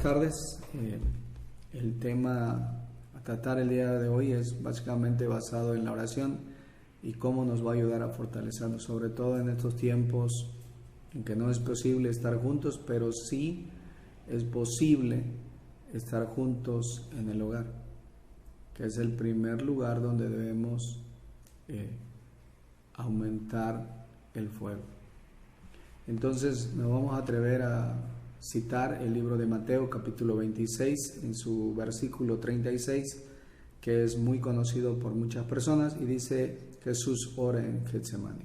buenas tardes. El tema a tratar el día de hoy es básicamente basado en la oración y cómo nos va a ayudar a fortalecernos, sobre todo en estos tiempos en que no es posible estar juntos, pero sí es posible estar juntos en el hogar, que es el primer lugar donde debemos aumentar el fuego. Entonces nos vamos a atrever a citar el libro de Mateo capítulo 26 en su versículo 36, que es muy conocido por muchas personas, y dice: Jesús ora en Getsemaní,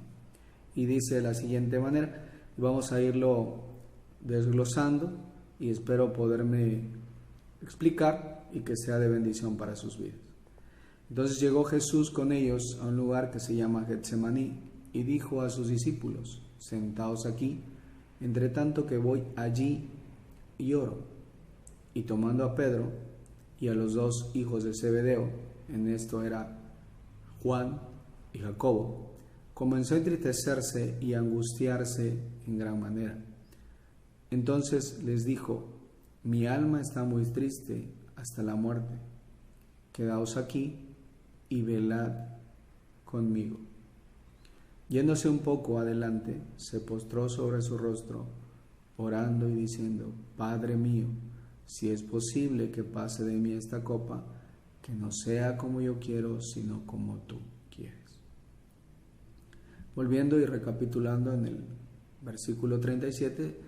y dice de la siguiente manera, y vamos a irlo desglosando y espero poderme explicar y que sea de bendición para sus vidas. Entonces llegó Jesús con ellos a un lugar que se llama Getsemaní y dijo a sus discípulos: sentaos aquí, entre tanto que voy allí y oro. Y tomando a Pedro y a los dos hijos de Zebedeo, en esto era Juan y Jacobo, comenzó a entristecerse y a angustiarse en gran manera. Entonces les dijo: mi alma está muy triste hasta la muerte. Quedaos aquí y velad conmigo. Yéndose un poco adelante, se postró sobre su rostro, orando y diciendo: Padre mío, si es posible que pase de mí esta copa, que no sea como yo quiero, sino como tú quieres. Volviendo y recapitulando en el versículo 37,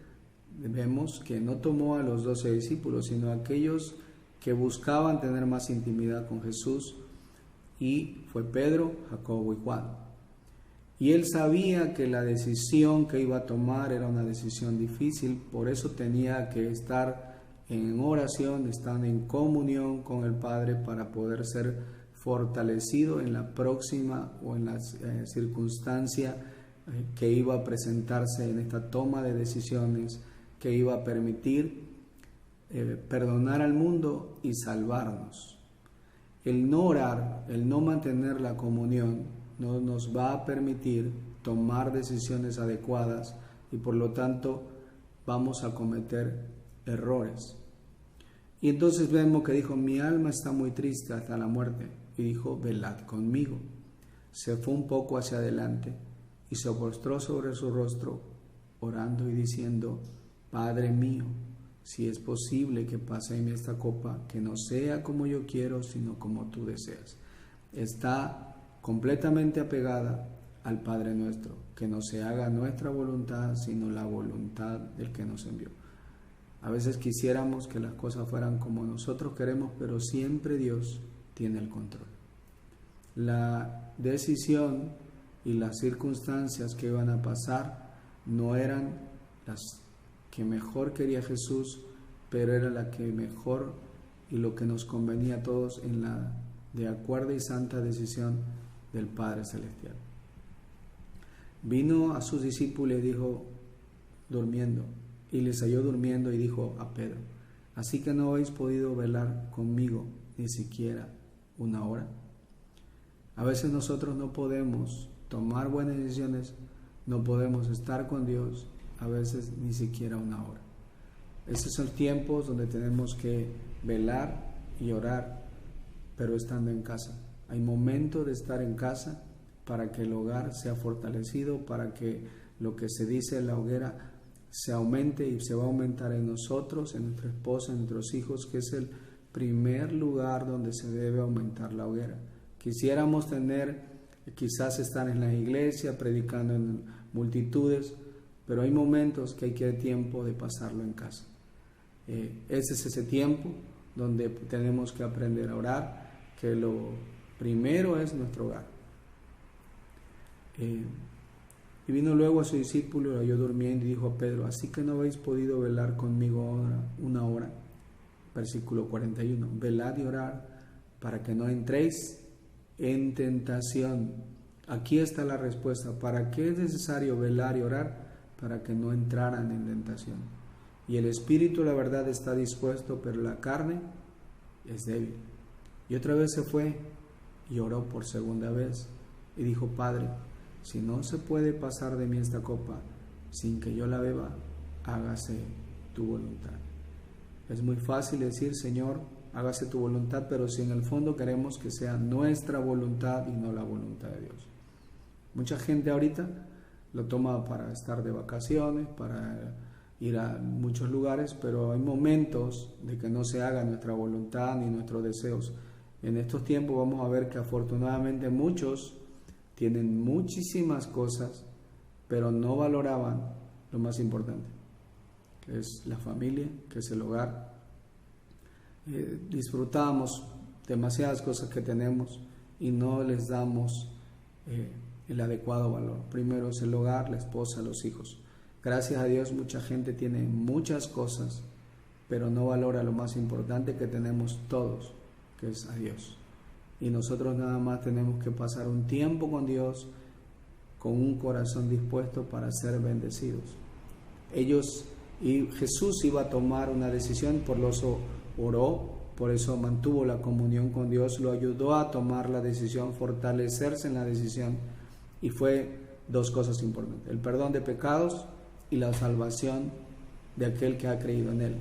vemos que no tomó a los 12 discípulos, sino a aquellos que buscaban tener más intimidad con Jesús, y fue Pedro, Jacobo y Juan. Y él sabía que la decisión que iba a tomar era una decisión difícil, por eso tenía que estar en oración, estar en comunión con el Padre para poder ser fortalecido en la próxima o en la circunstancia que iba a presentarse en esta toma de decisiones que iba a permitir perdonar al mundo y salvarnos. El no orar, el no mantener la comunión, no nos va a permitir tomar decisiones adecuadas y por lo tanto vamos a cometer errores. Y entonces vemos que dijo: mi alma está muy triste hasta la muerte, y dijo: velad conmigo. Se fue un poco hacia adelante y se postró sobre su rostro, orando y diciendo: Padre mío, si es posible que pase en mí esta copa, que no sea como yo quiero, sino como tú deseas. Está completamente apegada al Padre nuestro, que no se haga nuestra voluntad, sino la voluntad del que nos envió. A veces quisiéramos que las cosas fueran como nosotros queremos, pero siempre Dios tiene el control. La decisión y las circunstancias que iban a pasar no eran las que mejor quería Jesús, pero era la que mejor y lo que nos convenía a todos en la de acuerdo y santa decisión del Padre Celestial. Vino a sus discípulos y dijo, durmiendo, y les halló durmiendo y dijo a Pedro: ¿así que no habéis podido velar conmigo ni siquiera una hora? A veces nosotros no podemos tomar buenas decisiones, no podemos estar con Dios, a veces ni siquiera una hora. Esos son tiempos donde tenemos que velar y orar, pero estando en casa. Hay momentos de estar en casa para que el hogar sea fortalecido, para que lo que se dice en la hoguera se aumente y se va a aumentar en nosotros, en nuestra esposa, en nuestros hijos, que es el primer lugar donde se debe aumentar la hoguera. Quisiéramos quizás estar en la iglesia, predicando en multitudes, pero hay momentos que hay que tiempo de pasarlo en casa. Ese es ese tiempo donde tenemos que aprender a orar, que lo primero es nuestro hogar. Y vino luego a su discípulo, lo halló durmiendo y dijo a Pedro: ¿así que no habéis podido velar conmigo ahora una hora? Versículo 41. Velad y orad para que no entréis en tentación. Aquí está la respuesta. ¿Para qué es necesario velar y orar? Para que no entraran en tentación. Y el espíritu, la verdad, está dispuesto, pero la carne es débil. Y otra vez se fue y oró por segunda vez y dijo: Padre, si no se puede pasar de mí esta copa sin que yo la beba, hágase tu voluntad. Es muy fácil decir, Señor, hágase tu voluntad, pero si en el fondo queremos que sea nuestra voluntad y no la voluntad de Dios. Mucha gente ahorita lo toma para estar de vacaciones, para ir a muchos lugares, pero hay momentos de que no se haga nuestra voluntad ni nuestros deseos. En estos tiempos vamos a ver que afortunadamente muchos tienen muchísimas cosas, pero no valoraban lo más importante, que es la familia, que es el hogar. Disfrutamos demasiadas cosas que tenemos y no les damos el adecuado valor. Primero es el hogar, la esposa, los hijos. Gracias a Dios mucha gente tiene muchas cosas, pero no valora lo más importante que tenemos todos, que es a Dios. Y nosotros nada más tenemos que pasar un tiempo con Dios, con un corazón dispuesto para ser bendecidos. Jesús iba a tomar una decisión, por eso oró, por eso mantuvo la comunión con Dios, lo ayudó a tomar la decisión, fortalecerse en la decisión, y fue dos cosas importantes: el perdón de pecados y la salvación de aquel que ha creído en Él.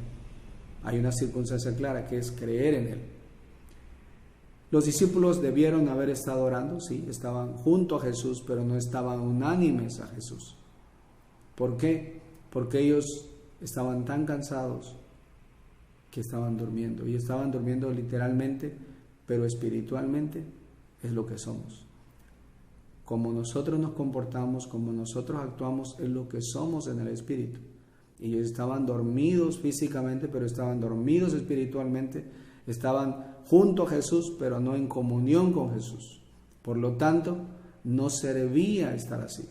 Hay una circunstancia clara, que es creer en Él. Los discípulos debieron haber estado orando, sí, estaban junto a Jesús, pero no estaban unánimes a Jesús. ¿Por qué? Porque ellos estaban tan cansados que estaban durmiendo, y estaban durmiendo literalmente, pero espiritualmente es lo que somos. Como nosotros nos comportamos, como nosotros actuamos, es lo que somos en el espíritu. Ellos estaban dormidos físicamente, pero estaban dormidos espiritualmente, estaban junto a Jesús, pero no en comunión con Jesús. Por lo tanto, no servía estar así.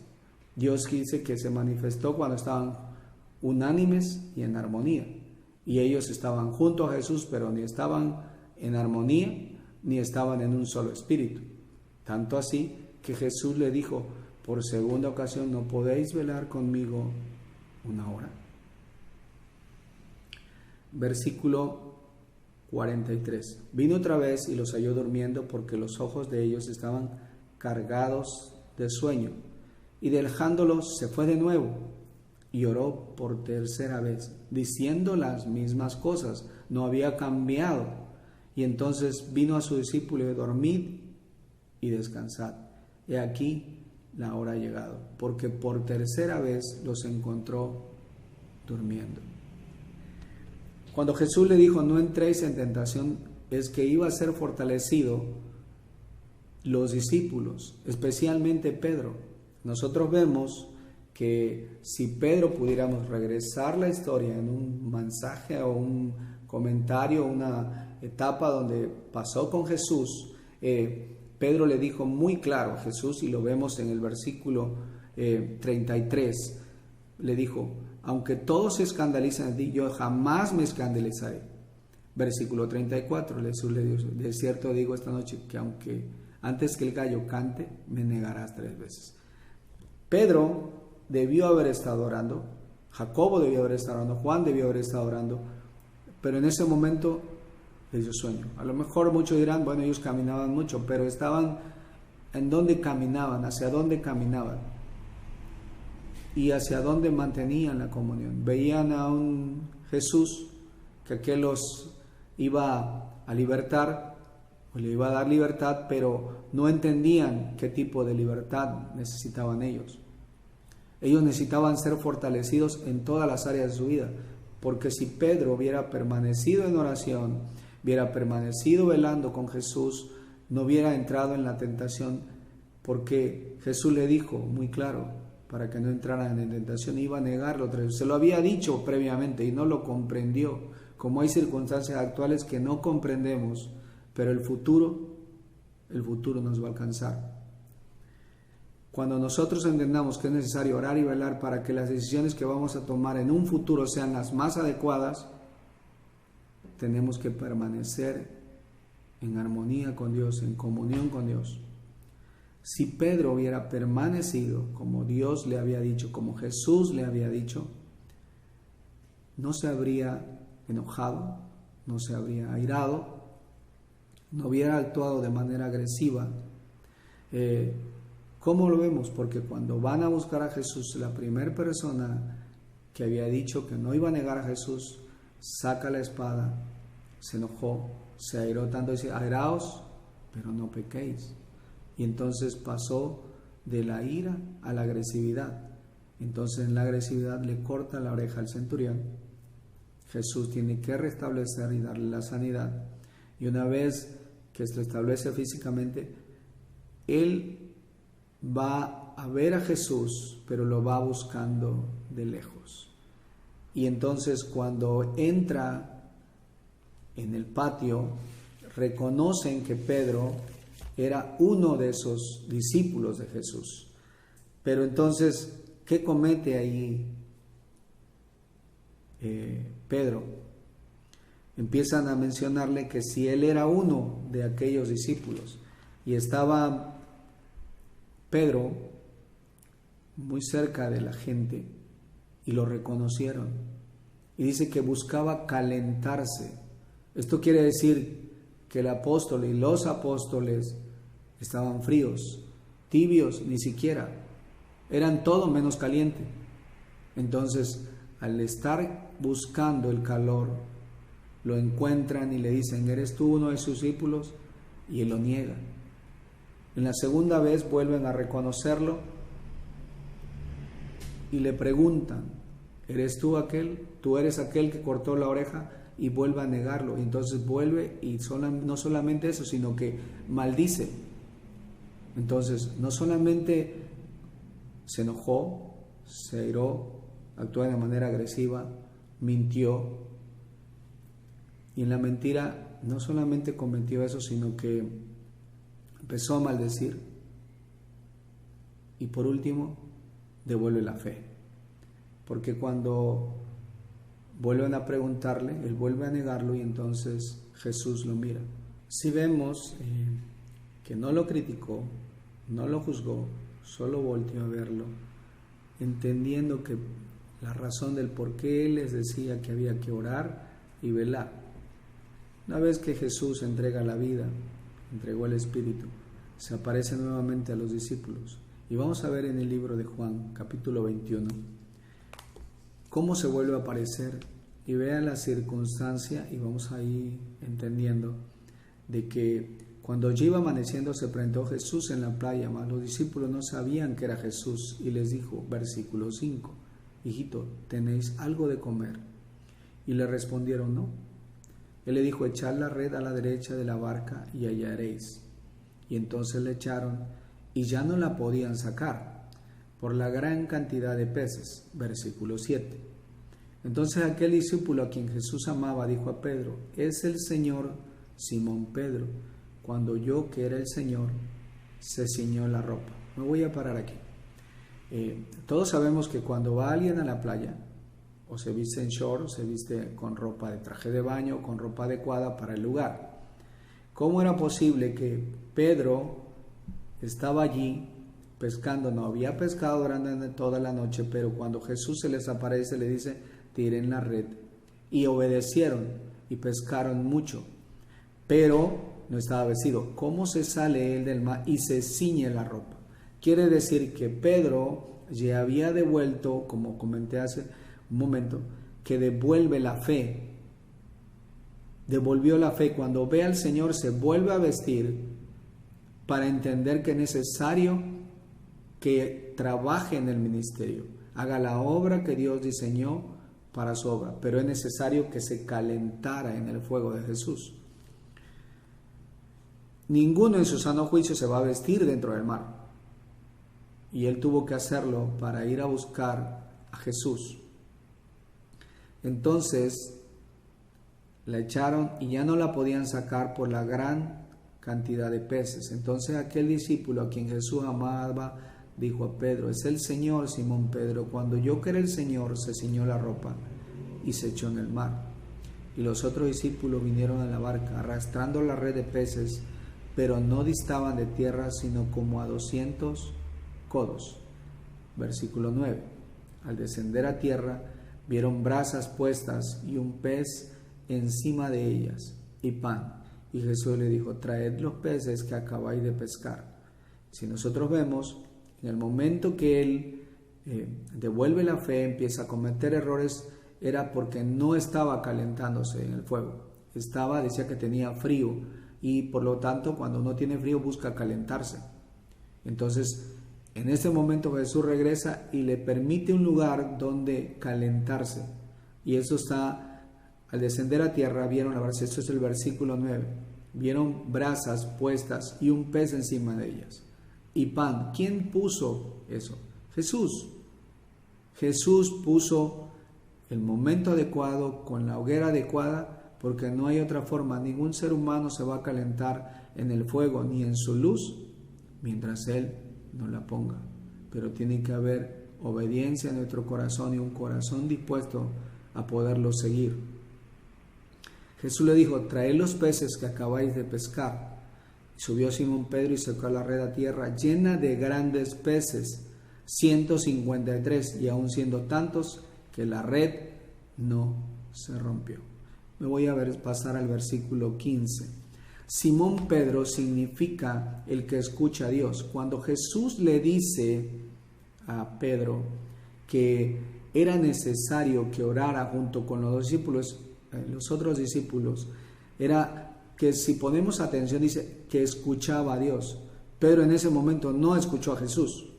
Dios dice que se manifestó cuando estaban unánimes y en armonía. Y ellos estaban junto a Jesús, pero ni estaban en armonía, ni estaban en un solo espíritu. Tanto así que Jesús le dijo por segunda ocasión: ¿no podéis velar conmigo una hora? Versículo 43. Vino otra vez y los halló durmiendo, porque los ojos de ellos estaban cargados de sueño. Y dejándolos se fue de nuevo y oró por tercera vez, diciendo las mismas cosas. No había cambiado. Y entonces vino a su discípulo y: dormid y descansad. He aquí la hora ha llegado, porque por tercera vez los encontró durmiendo. Cuando Jesús le dijo: no entréis en tentación, es que iba a ser fortalecido los discípulos, especialmente Pedro. Nosotros vemos que si Pedro, pudiéramos regresar la historia en un mensaje o un comentario, una etapa donde pasó con Jesús, Pedro le dijo muy claro a Jesús, y lo vemos en el versículo 33, le dijo: aunque todos se escandalicen de ti, yo jamás me escandalizaré. Versículo 34, Jesús le dijo: de cierto digo esta noche que aunque antes que el gallo cante, me negarás 3 veces. Pedro debió haber estado orando, Jacobo debió haber estado orando, Juan debió haber estado orando, pero en ese momento les dio sueño. A lo mejor muchos dirán: bueno, ellos caminaban mucho, pero estaban en dónde caminaban, hacia dónde caminaban y hacia dónde mantenían la comunión. Veían a un Jesús que los iba a libertar, o le iba a dar libertad, pero no entendían qué tipo de libertad necesitaban ellos. Ellos necesitaban ser fortalecidos en todas las áreas de su vida, porque si Pedro hubiera permanecido en oración, hubiera permanecido velando con Jesús, no hubiera entrado en la tentación, porque Jesús le dijo muy claro, para que no entraran en tentación, iba a negarlo 3 veces. Se lo había dicho previamente y no lo comprendió, como hay circunstancias actuales que no comprendemos, pero el futuro nos va a alcanzar. Cuando nosotros entendamos que es necesario orar y velar para que las decisiones que vamos a tomar en un futuro sean las más adecuadas, tenemos que permanecer en armonía con Dios, en comunión con Dios. Si Pedro hubiera permanecido como Dios le había dicho, como Jesús le había dicho, no se habría enojado, no se habría airado, no hubiera actuado de manera agresiva. ¿Cómo lo vemos? Porque cuando van a buscar a Jesús, la primera persona que había dicho que no iba a negar a Jesús saca la espada, se enojó, se airó tanto, dice, airaos, pero no pequéis. Y entonces pasó de la ira a la agresividad. Entonces en la agresividad le corta la oreja al centurión. Jesús tiene que restablecer y darle la sanidad. Y una vez que se establece físicamente, él va a ver a Jesús, pero lo va buscando de lejos. Y entonces cuando entra en el patio, reconocen que Pedro era uno de esos discípulos de Jesús. Pero entonces, ¿qué comete ahí Pedro? Empiezan a mencionarle que si él era uno de aquellos discípulos y estaba Pedro muy cerca de la gente y lo reconocieron, y dice que buscaba calentarse. Esto quiere decir que el apóstol y los apóstoles estaban fríos, tibios, ni siquiera, eran todo menos caliente. Entonces, al estar buscando el calor, lo encuentran y le dicen, ¿eres tú uno de sus discípulos? Y él lo niega. En la segunda vez vuelven a reconocerlo y le preguntan, ¿eres tú aquel? ¿Tú eres aquel que cortó la oreja? Y vuelve a negarlo. Y entonces vuelve y no solamente eso, sino que maldice. Entonces, no solamente se enojó, se airó, actuó de manera agresiva, mintió. Y en la mentira no solamente cometió eso, sino que empezó a maldecir. Y por último, devuelve la fe. Porque cuando vuelven a preguntarle, él vuelve a negarlo y entonces Jesús lo mira. Si vemos que no lo criticó, no lo juzgó, solo volteó a verlo, entendiendo que la razón del por qué él les decía que había que orar y velar. Una vez que Jesús entrega la vida, entregó el Espíritu, se aparece nuevamente a los discípulos. Y vamos a ver en el libro de Juan, capítulo 21, cómo se vuelve a aparecer, y vean la circunstancia, y vamos a ir entendiendo de que cuando ya iba amaneciendo se presentó Jesús en la playa, mas los discípulos no sabían que era Jesús, y les dijo, versículo 5, hijito, ¿tenéis algo de comer? Y le respondieron, no. Él le dijo, echad la red a la derecha de la barca y hallaréis. Y entonces le echaron, y ya no la podían sacar, por la gran cantidad de peces. Versículo 7. Entonces aquel discípulo a quien Jesús amaba dijo a Pedro, es el Señor. Simón Pedro, cuando oyó que era el Señor, se ciñó la ropa. Me voy a parar aquí. Todos sabemos que cuando va alguien a la playa, o se viste en short, o se viste con ropa de traje de baño, con ropa adecuada para el lugar. ¿Cómo era posible que Pedro estaba allí pescando? No había pescado durante toda la noche, pero cuando Jesús se les aparece, le dice, tiren la red. Y obedecieron y pescaron mucho, pero no estaba vestido. ¿Cómo se sale él del mar y se ciñe la ropa? Quiere decir que Pedro ya había devuelto, como comenté hace un momento, que devuelve la fe. Devolvió la fe. Cuando ve al Señor se vuelve a vestir para entender que es necesario que trabaje en el ministerio, haga la obra que Dios diseñó para su obra, pero es necesario que se calentara en el fuego de Jesús. Ninguno en su sano juicio se va a vestir dentro del mar, y él tuvo que hacerlo para ir a buscar a Jesús. Entonces la echaron y ya no la podían sacar por la gran cantidad de peces. Entonces aquel discípulo a quien Jesús amaba dijo a Pedro, es el Señor. Simón Pedro, cuando oyó que era el Señor, se ciñó la ropa y se echó en el mar. Y los otros discípulos vinieron a la barca arrastrando la red de peces, pero no distaban de tierra sino como a 200 codos. Versículo 9. Al descender a tierra vieron brasas puestas y un pez encima de ellas y pan. Y Jesús le dijo, traed los peces que acabáis de pescar. Si nosotros vemos, en el momento que él devuelve la fe, empieza a cometer errores era porque no estaba calentándose en el fuego. Decía que tenía frío, y por lo tanto cuando uno tiene frío busca calentarse. Entonces, en ese momento Jesús regresa y le permite un lugar donde calentarse. Y eso está, al descender a tierra, vieron, esto es el versículo 9, vieron brasas puestas y un pez encima de ellas. Y pan. ¿Quién puso eso? Jesús. Jesús puso el momento adecuado, con la hoguera adecuada, porque no hay otra forma. Ningún ser humano se va a calentar en el fuego ni en su luz mientras Él no la ponga. Pero tiene que haber obediencia en nuestro corazón y un corazón dispuesto a poderlo seguir. Jesús le dijo: traed los peces que acabáis de pescar. Y subió Simón Pedro y sacó la red a tierra llena de grandes peces, 153, y aun siendo tantos que la red no se rompió. Me voy a pasar al versículo 15. Simón Pedro significa el que escucha a Dios. Cuando Jesús le dice a Pedro que era necesario que orara junto con los discípulos, los otros discípulos, era que, si ponemos atención, dice que escuchaba a Dios. Pedro en ese momento no escuchó a Jesús.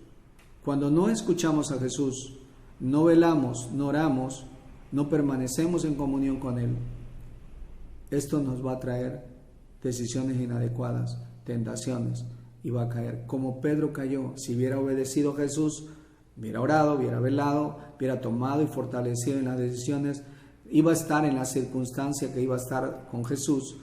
Cuando no escuchamos a Jesús, no velamos, no oramos, no permanecemos en comunión con Él, esto nos va a traer decisiones inadecuadas, tentaciones, y va a caer como Pedro cayó. Si hubiera obedecido a Jesús, hubiera orado, hubiera velado, hubiera tomado y fortalecido en las decisiones, iba a estar en la circunstancia que iba a estar con Jesús,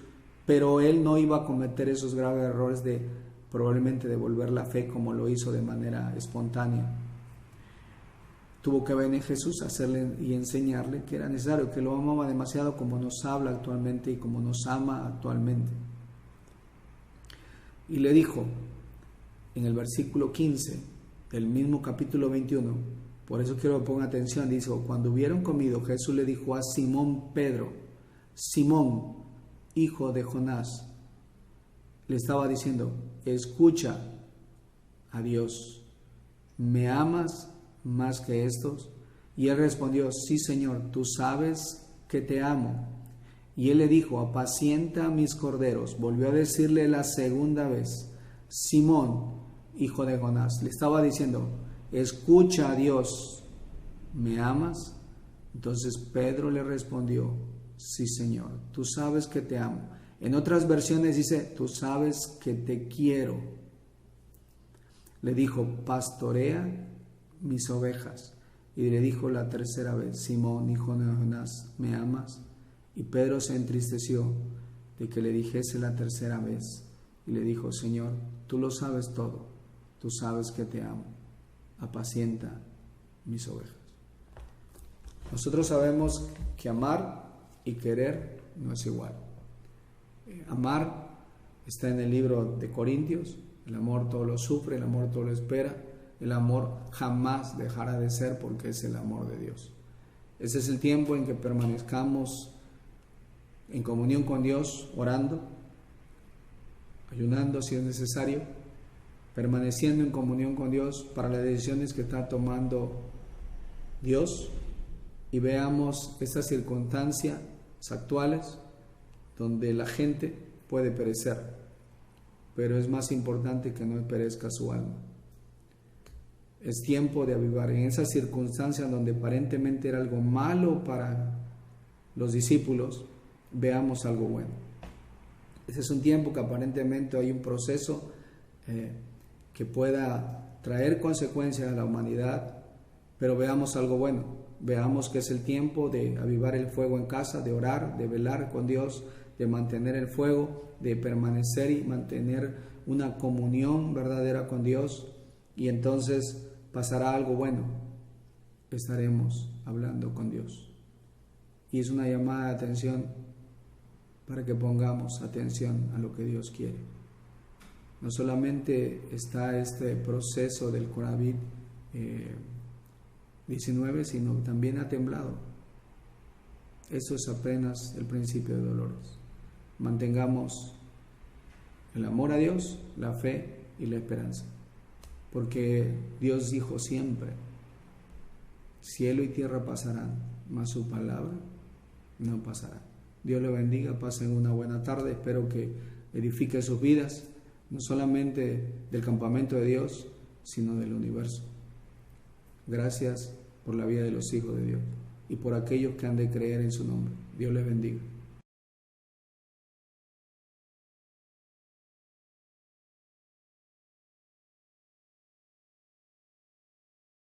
pero él no iba a cometer esos graves errores de probablemente devolver la fe como lo hizo de manera espontánea. Tuvo que venir Jesús a hacerle y enseñarle que era necesario, que lo amaba demasiado como nos habla actualmente y como nos ama actualmente. Y le dijo en el versículo 15 del mismo capítulo 21, por eso quiero que pongan atención, dice: cuando hubieron comido, Jesús le dijo a Simón Pedro: Simón, hijo de Jonás, le estaba diciendo: escucha a Dios, ¿me amas más que estos? Y él respondió: sí, Señor, tú sabes que te amo. Y él le dijo: apacienta mis corderos. Volvió a decirle la segunda vez: Simón, hijo de Jonás. Le estaba diciendo: escucha a Dios, ¿me amas? Entonces Pedro le respondió: sí, Señor, tú sabes que te amo. En otras versiones dice: tú sabes que te quiero. Le dijo: pastorea mis ovejas. Y le dijo la tercera vez: Simón, hijo de Jonás, ¿me amas? Y Pedro se entristeció de que le dijese la tercera vez, y le dijo: Señor, tú lo sabes todo, tú sabes que te amo, apacienta mis ovejas. Nosotros sabemos que amar y querer no es igual. Amar está en el libro de Corintios: el amor todo lo sufre, el amor todo lo espera, el amor jamás dejará de ser, porque es el amor de Dios. Ese es el tiempo en que permanezcamos en comunión con Dios, orando, ayunando si es necesario, permaneciendo en comunión con Dios para las decisiones que está tomando Dios, y veamos estas circunstancias actuales donde la gente puede perecer, pero es más importante que no perezca su alma. Es tiempo de avivar. En esas circunstancias donde aparentemente era algo malo para los discípulos, veamos algo bueno. Ese es un tiempo que aparentemente hay un proceso que pueda traer consecuencias a la humanidad, pero veamos algo bueno. Veamos que es el tiempo de avivar el fuego en casa, de orar, de velar con Dios, de mantener el fuego, de permanecer y mantener una comunión verdadera con Dios, y entonces pasará algo bueno. Estaremos hablando con Dios. Y es una llamada de atención para que pongamos atención a lo que Dios quiere. No solamente está este proceso del COVID-19, sino también ha temblado. Eso es apenas el principio de dolores. Mantengamos el amor a Dios, la fe y la esperanza. Porque Dios dijo siempre: cielo y tierra pasarán, mas su palabra no pasará. Dios le bendiga, pasen una buena tarde, espero que edifique sus vidas, no solamente del campamento de Dios, sino del universo. Gracias por la vida de los hijos de Dios y por aquellos que han de creer en su nombre. Dios les bendiga.